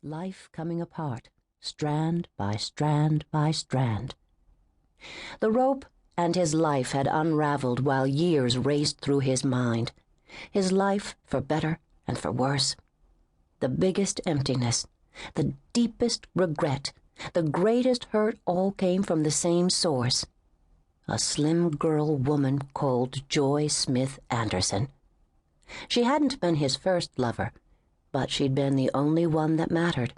life coming apart, strand by strand by strand. The rope and his life had unraveled while years raced through his mind. His life for better and for worse. The biggest emptiness, the deepest regret, the greatest hurt all came from the same source. A slim girl woman called Joy Smith Anderson. She hadn't been his first lover, but she'd been the only one that mattered.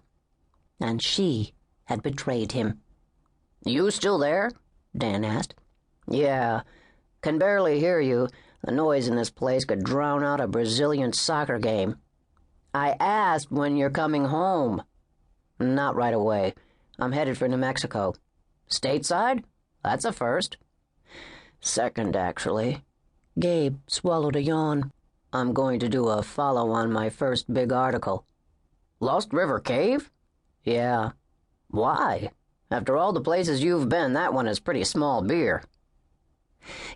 And she had betrayed him. "You still there?" Dan asked. "Yeah. Can barely hear you. The noise in this place could drown out a Brazilian soccer game." "I asked when you're coming home." "Not right away. I'm headed for New Mexico." "Stateside? That's a first." "Second, actually." Gabe swallowed a yawn. "I'm going to do a follow on my first big article." "Lost River Cave?" "Yeah." "Why? After all the places you've been, that one is pretty small beer."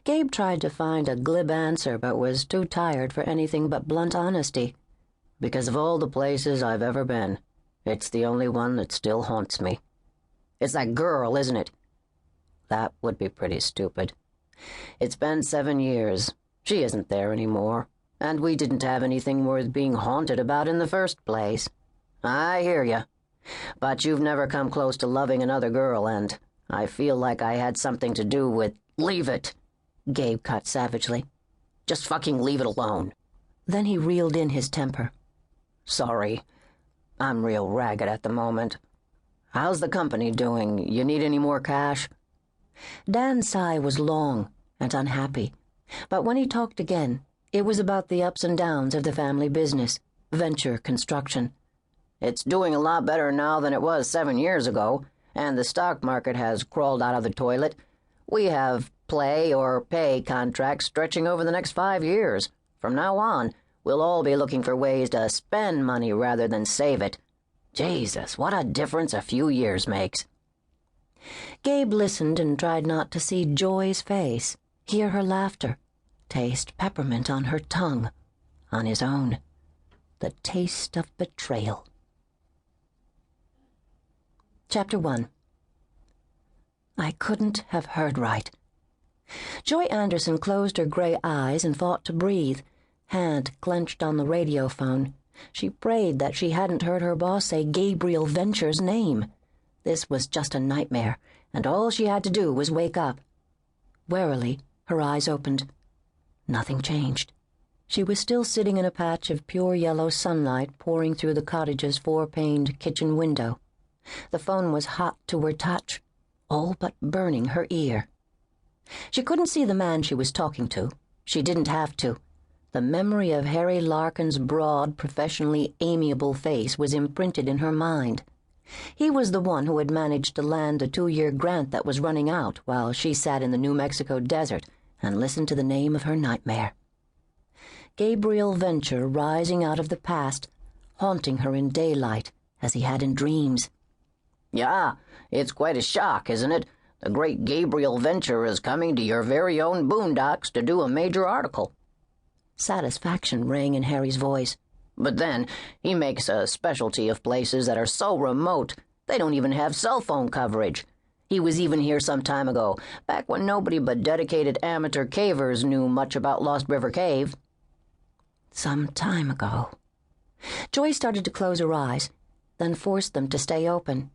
Gabe tried to find a glib answer, but was too tired for anything but blunt honesty. "Because of all the places I've ever been, it's the only one that still haunts me." "It's that girl, isn't it?" "That would be pretty stupid. It's been 7 years. She isn't there anymore, and we didn't have anything worth being haunted about in the first place." "I hear you. But you've never come close to loving another girl, and I feel like I had something to do with—" "Leave it!" Gabe cut savagely. "Just fucking leave it alone." Then he reeled in his temper. "Sorry. I'm real ragged at the moment. How's the company doing? You need any more cash?" Dan's sigh was long and unhappy, but when he talked again, it was about the ups and downs of the family business, Venture construction. "It's doing a lot better now than it was 7 years ago, and the stock market has crawled out of the toilet. We have play or pay contracts stretching over the next 5 years. From now on, we'll all be looking for ways to spend money rather than save it. Jesus, what a difference a few years makes." Gabe listened and tried not to see Joy's face, hear her laughter, taste peppermint on her tongue, on his own. The taste of betrayal. Chapter 1. I couldn't have heard right. Joy Anderson closed her gray eyes and fought to breathe, hand clenched on the radio phone. She prayed that she hadn't heard her boss say Gabriel Venture's name. This was just a nightmare, and all she had to do was wake up. Warily, her eyes opened. Nothing changed. She was still sitting in a patch of pure yellow sunlight pouring through the cottage's 4-paned kitchen window. The phone was hot to her touch, all but burning her ear. She couldn't see the man she was talking to. She didn't have to. The memory of Harry Larkin's broad, professionally amiable face was imprinted in her mind. He was the one who had managed to land a 2-year grant that was running out while she sat in the New Mexico desert and listened to the name of her nightmare. Gabriel Venture rising out of the past, haunting her in daylight as he had in dreams. "Yeah, it's quite a shock, isn't it? The great Gabriel Venture is coming to your very own boondocks to do a major article." Satisfaction rang in Harry's voice. "But then, he makes a specialty of places that are so remote, they don't even have cell phone coverage. He was even here some time ago, back when nobody but dedicated amateur cavers knew much about Lost River Cave." Some time ago. Joy started to close her eyes, then forced them to stay open.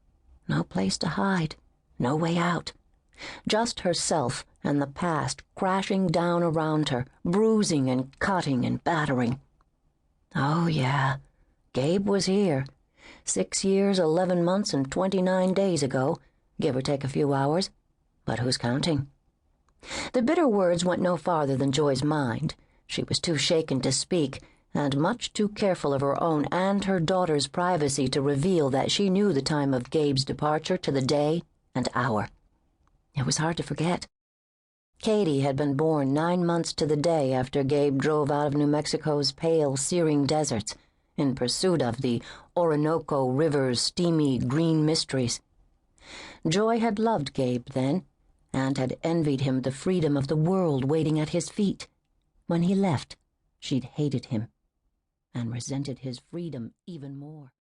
No place to hide, no way out. Just herself and the past crashing down around her, bruising and cutting and battering. Oh, yeah, Gabe was here. 6 years, 11 months, and 29 days ago, give or take a few hours. But who's counting? The bitter words went no farther than Joy's mind. She was too shaken to speak, and much too careful of her own and her daughter's privacy to reveal that she knew the time of Gabe's departure to the day and hour. It was hard to forget. Katie had been born 9 months to the day after Gabe drove out of New Mexico's pale, searing deserts in pursuit of the Orinoco River's steamy green mysteries. Joy had loved Gabe then, and had envied him the freedom of the world waiting at his feet. When he left, she'd hated him, and resented his freedom even more.